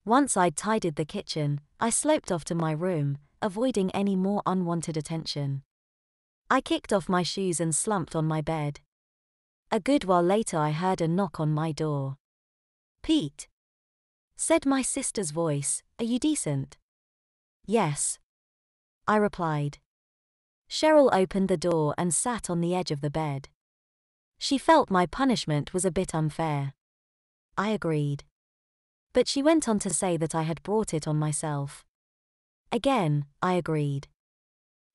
Once I'd tidied the kitchen, I sloped off to my room, avoiding any more unwanted attention. I kicked off my shoes and slumped on my bed. A good while later I heard a knock on my door. "Pete," said my sister's voice, "are you decent?" "Yes," I replied. Cheryl opened the door and sat on the edge of the bed. She felt my punishment was a bit unfair. I agreed. But she went on to say that I had brought it on myself. Again, I agreed.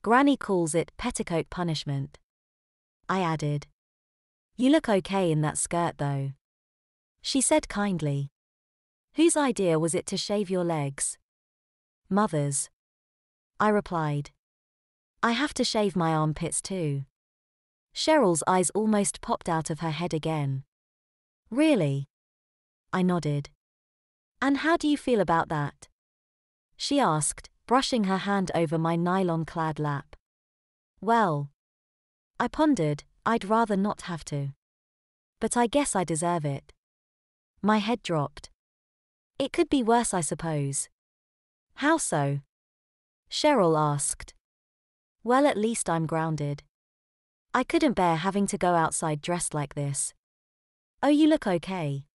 Granny calls it petticoat punishment. I added. "You look okay in that skirt though." She said kindly. "Whose idea was it to shave your legs?" "Mother's," I replied. "I have to shave my armpits too." Cheryl's eyes almost popped out of her head again. "Really?" I nodded. "And how do you feel about that?" she asked, brushing her hand over my nylon-clad lap. "Well," I pondered, "I'd rather not have to. But I guess I deserve it." My head dropped. "It could be worse, I suppose." "How so?" Cheryl asked. "Well, at least I'm grounded. I couldn't bear having to go outside dressed like this." "Oh, you look okay,"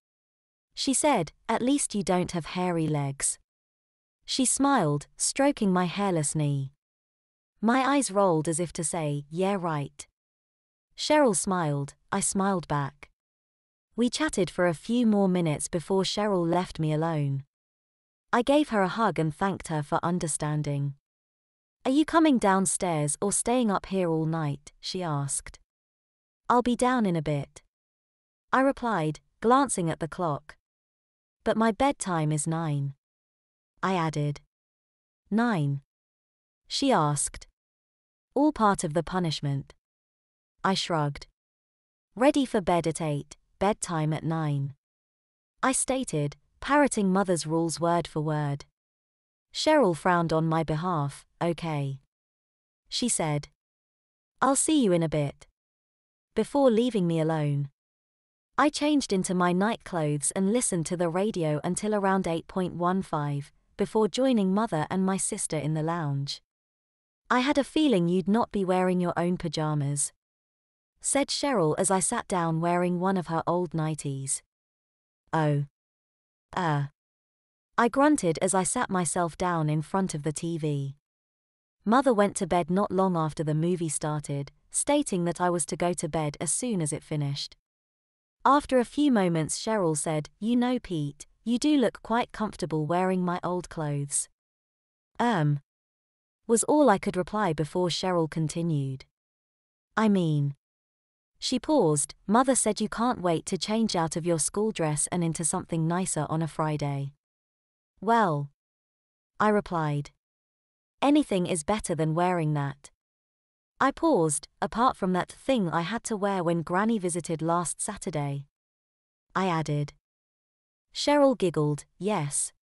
she said, "at least you don't have hairy legs." She smiled, stroking my hairless knee. My eyes rolled as if to say, "Yeah, right." Cheryl smiled, I smiled back. We chatted for a few more minutes before Cheryl left me alone. I gave her a hug and thanked her for understanding. "Are you coming downstairs or staying up here all night?" she asked. "I'll be down in a bit," I replied, glancing at the clock. "But my bedtime is 9. I added. 9? She asked. "All part of the punishment." I shrugged. "Ready for bed at 8, bedtime at 9. I stated, parroting Mother's rules word for word. Cheryl frowned on my behalf. "Okay," she said. "I'll see you in a bit." Before leaving me alone, I changed into my night clothes and listened to the radio until around 8:15, before joining Mother and my sister in the lounge. "I had a feeling you'd not be wearing your own pajamas," said Cheryl as I sat down wearing one of her old nighties. "Oh. I grunted as I sat myself down in front of the TV. Mother went to bed not long after the movie started, stating that I was to go to bed as soon as it finished. After a few moments Cheryl said, "You know, Pete, you do look quite comfortable wearing my old clothes." Was all I could reply before Cheryl continued. "I mean..." She paused. "Mother said you can't wait to change out of your school dress and into something nicer on a Friday." "Well," I replied, "anything is better than wearing that." I paused. "Apart from that thing I had to wear when Granny visited last Saturday," I added. Cheryl giggled. "Yes.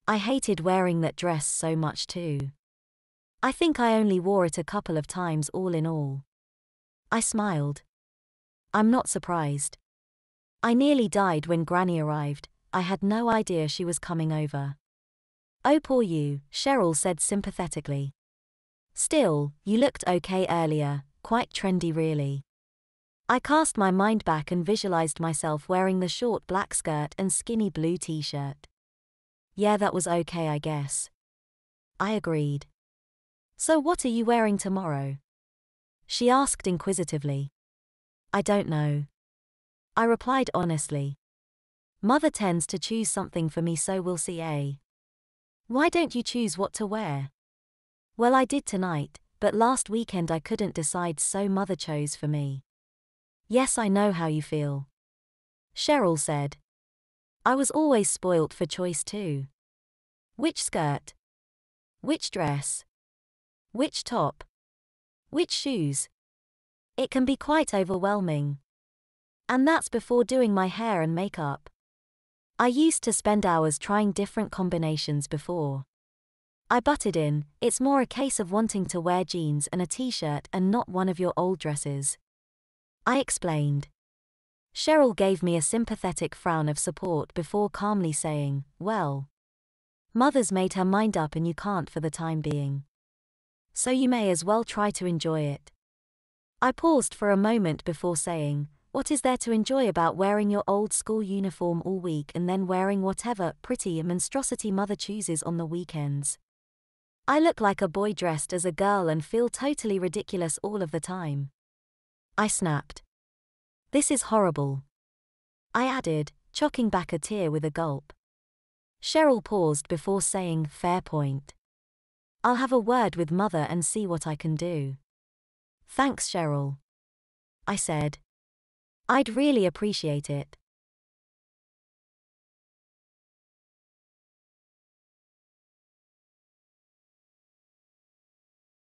I hated wearing that dress so much too. I think I only wore it a couple of times all in all." I smiled. "I'm not surprised. I nearly died when Granny arrived. I had no idea she was coming over." "Oh, poor you," Cheryl said sympathetically. "Still, you looked okay earlier, quite trendy really." I cast my mind back and visualized myself wearing the short black skirt and skinny blue t-shirt. "Yeah, that was okay, I guess." I agreed. "So what are you wearing tomorrow?" she asked inquisitively. "I don't know," I replied honestly. "Mother tends to choose something for me, so we'll see, eh? Why don't you choose what to wear?" "Well, I did tonight, but last weekend I couldn't decide, so Mother chose for me." "Yes, I know how you feel," Cheryl said. "I was always spoilt for choice too. Which skirt? Which dress? Which top? Which shoes? It can be quite overwhelming. And that's before doing my hair and makeup. I used to spend hours trying different combinations before." I butted in. "It's more a case of wanting to wear jeans and a t-shirt and not one of your old dresses," I explained. Cheryl gave me a sympathetic frown of support before calmly saying, "Well, Mother's made her mind up and you can't for the time being. So you may as well try to enjoy it. I paused for a moment before saying, what is there to enjoy about wearing your old school uniform all week and then wearing whatever pretty monstrosity mother chooses on the weekends? I look like a boy dressed as a girl and feel totally ridiculous all of the time. I snapped. This is horrible. I added, choking back a tear with a gulp. Cheryl paused before saying, fair point. I'll have a word with Mother and see what I can do. Thanks, Cheryl, I said. I'd really appreciate it.